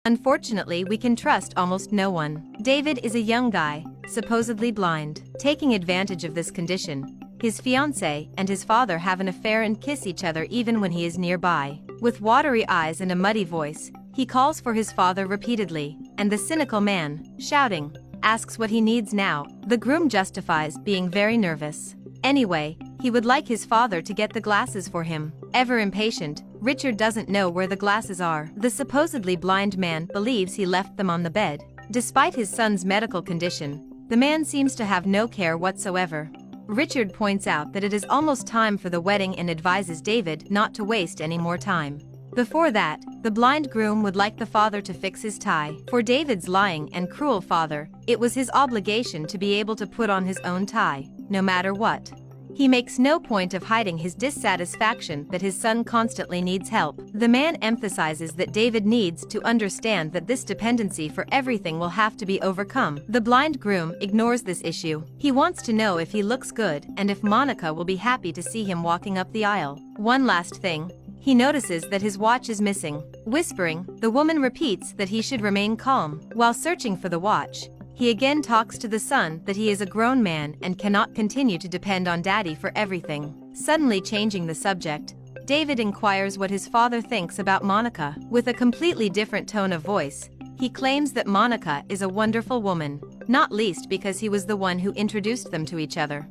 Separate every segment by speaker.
Speaker 1: Unfortunately, we can trust almost no one. David is a young guy, supposedly blind. Taking advantage of this condition, his fiancée and his father have an affair and kiss each other even when he is nearby. With watery eyes and a muddy voice, he calls for his father repeatedly, and the cynical man, shouting, asks what he needs now. The groom justifies being very nervous. Anyway, he would like his father to get the glasses for him. Ever impatient, Richard doesn't know where the glasses are. The supposedly blind man believes he left them on the bed. Despite his son's medical condition, the man seems to have no care whatsoever. Richard points out that it is almost time for the wedding and advises David not to waste any more time. Before that, the blind groom would like the father to fix his tie. For David's lying and cruel father, it was his obligation to be able to put on his own tie, no matter what. He makes no point of hiding his dissatisfaction that his son constantly needs help. The man emphasizes that David needs to understand that this dependency for everything will have to be overcome. The blind groom ignores this issue. He wants to know if he looks good and if Monica will be happy to see him walking up the aisle. One last thing. He notices that his watch is missing. Whispering, the woman repeats that he should remain calm. While searching for the watch, he again talks to the son that he is a grown man and cannot continue to depend on daddy for everything. Suddenly changing the subject, David inquires what his father thinks about Monica. With a completely different tone of voice, he claims that Monica is a wonderful woman, not least because he was the one who introduced them to each other.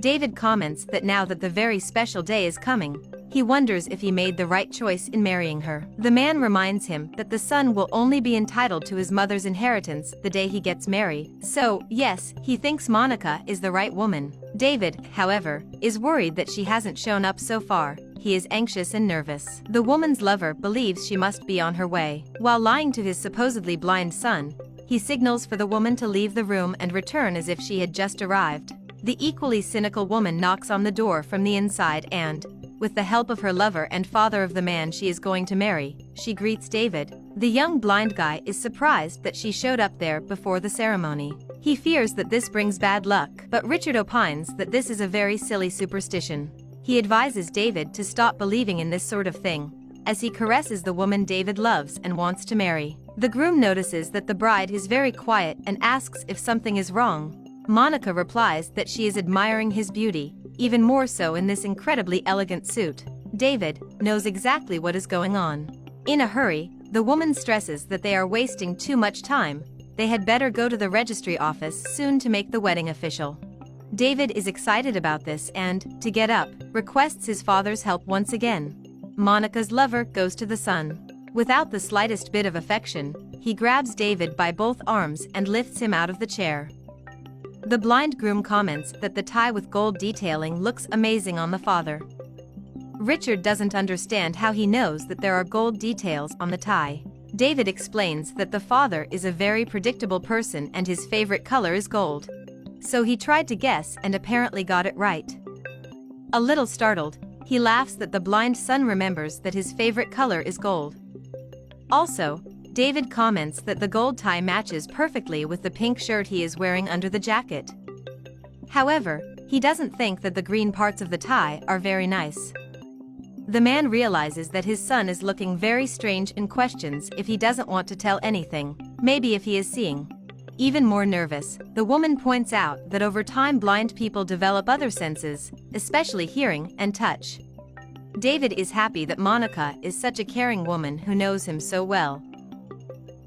Speaker 1: David comments that now that the very special day is coming, he wonders if he made the right choice in marrying her. The man reminds him that the son will only be entitled to his mother's inheritance the day he gets married. So, yes, he thinks Monica is the right woman. David, however, is worried that she hasn't shown up so far. He is anxious and nervous. The woman's lover believes she must be on her way. While lying to his supposedly blind son, he signals for the woman to leave the room and return as if she had just arrived. The equally cynical woman knocks on the door from the inside and, with the help of her lover and father of the man she is going to marry, she greets David. The young blind guy is surprised that she showed up there before the ceremony. He fears that this brings bad luck, but Richard opines that this is a very silly superstition. He advises David to stop believing in this sort of thing, as he caresses the woman David loves and wants to marry. The groom notices that the bride is very quiet and asks if something is wrong. Monica replies that she is admiring his beauty, even more so in this incredibly elegant suit. David knows exactly what is going on. In a hurry, the woman stresses that they are wasting too much time. They had better go to the registry office soon to make the wedding official. David is excited about this and, to get up, requests his father's help once again. Monica's lover goes to the son. Without the slightest bit of affection, he grabs David by both arms and lifts him out of the chair. The blind groom comments that the tie with gold detailing looks amazing on the father. Richard doesn't understand how he knows that there are gold details on the tie. David explains that the father is a very predictable person and his favorite color is gold. So he tried to guess and apparently got it right. A little startled, he laughs that the blind son remembers that his favorite color is gold. Also, David comments that the gold tie matches perfectly with the pink shirt he is wearing under the jacket. However, he doesn't think that the green parts of the tie are very nice. The man realizes that his son is looking very strange and questions if he doesn't want to tell anything, maybe if he is seeing. Even more nervous, the woman points out that over time blind people develop other senses, especially hearing and touch. David is happy that Monica is such a caring woman who knows him so well.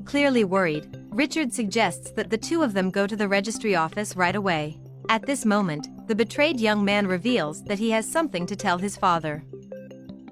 Speaker 1: Clearly worried, Richard suggests that the two of them go to the registry office right away. At this moment, the betrayed young man reveals that he has something to tell his father.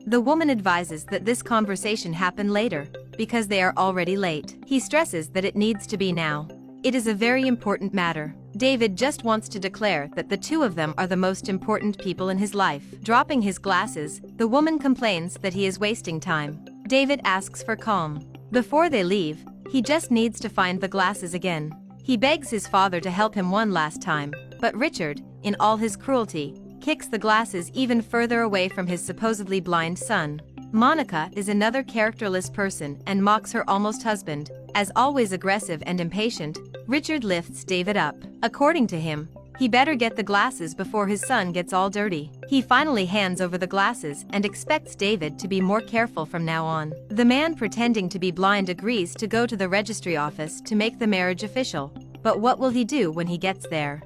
Speaker 1: The woman advises that this conversation happen later, because they are already late. He stresses that it needs to be now. It is a very important matter. David just wants to declare that the two of them are the most important people in his life. Dropping his glasses, the woman complains that he is wasting time. David asks for calm. Before they leave, he just needs to find the glasses again. He begs his father to help him one last time, but Richard, in all his cruelty, kicks the glasses even further away from his supposedly blind son. Monica is another characterless person and mocks her almost husband. As always aggressive and impatient, Richard lifts David up. According to him, He better get the glasses before his son gets all dirty. He finally hands over the glasses and expects David to be more careful from now on. The man pretending to be blind agrees to go to the registry office to make the marriage official. But what will he do when he gets there?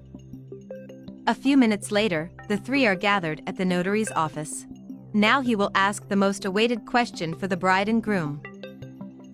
Speaker 1: A few minutes later, the three are gathered at the notary's office. Now he will ask the most awaited question for the bride and groom.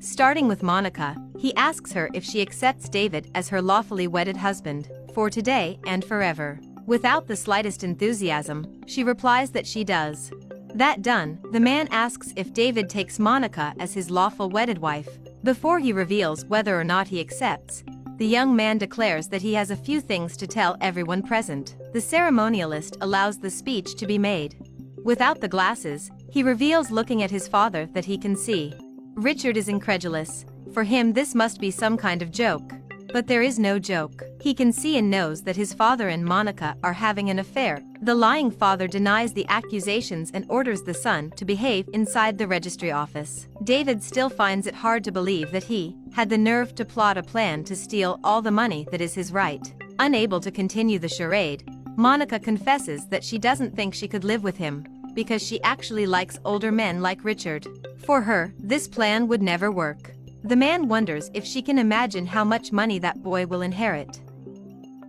Speaker 1: Starting with Monica, he asks her if she accepts David as her lawfully wedded husband, for today and forever. Without the slightest enthusiasm, she replies that she does. That done, the man asks if David takes Monica as his lawful wedded wife. Before he reveals whether or not he accepts, the young man declares that he has a few things to tell everyone present. The ceremonialist allows the speech to be made. Without the glasses, he reveals looking at his father that he can see. Richard is incredulous. For him this must be some kind of joke. But there is no joke. He can see and knows that his father and Monica are having an affair. The lying father denies the accusations and orders the son to behave inside the registry office. David still finds it hard to believe that he had the nerve to plot a plan to steal all the money that is his right. Unable to continue the charade, Monica confesses that she doesn't think she could live with him, because she actually likes older men like Richard. For her, this plan would never work. The man wonders if she can imagine how much money that boy will inherit.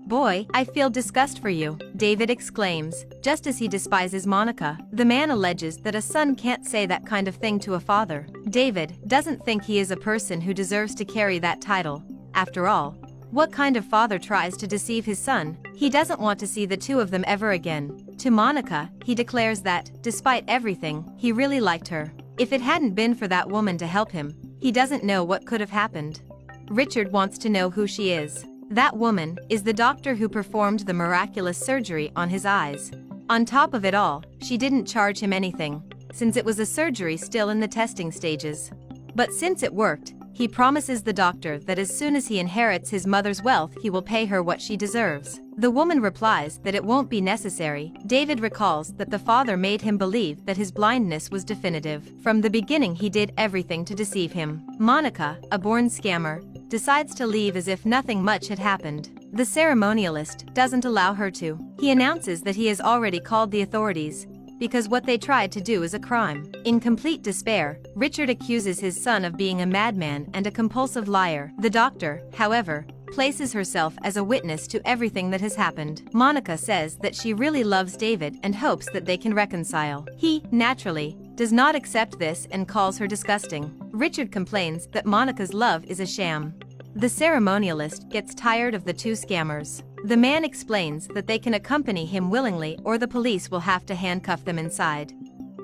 Speaker 1: "Boy, I feel disgust for you," David exclaims, just as he despises Monica. The man alleges that a son can't say that kind of thing to a father. David doesn't think he is a person who deserves to carry that title. After all, what kind of father tries to deceive his son? He doesn't want to see the two of them ever again. To Monica, he declares that, despite everything, he really liked her. If it hadn't been for that woman to help him, he doesn't know what could have happened. Richard wants to know who she is. That woman is the doctor who performed the miraculous surgery on his eyes. On top of it all, she didn't charge him anything, since it was a surgery still in the testing stages. But since it worked, he promises the doctor that as soon as he inherits his mother's wealth he will pay her what she deserves. The woman replies that it won't be necessary. David recalls that the father made him believe that his blindness was definitive. From the beginning he did everything to deceive him. Monica, a born scammer, decides to leave as if nothing much had happened. The ceremonialist doesn't allow her to. He announces that he has already called the authorities, because what they tried to do is a crime. In complete despair, Richard accuses his son of being a madman and a compulsive liar. The doctor, however, places herself as a witness to everything that has happened. Monica says that she really loves David and hopes that they can reconcile. He, naturally, does not accept this and calls her disgusting. Richard complains that Monica's love is a sham. The ceremonialist gets tired of the two scammers. The man explains that they can accompany him willingly or the police will have to handcuff them inside.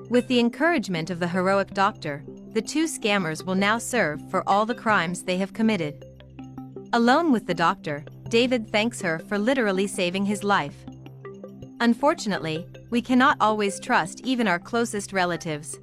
Speaker 1: With the encouragement of the heroic doctor, the two scammers will now serve for all the crimes they have committed. Alone with the doctor, David thanks her for literally saving his life. Unfortunately, we cannot always trust even our closest relatives.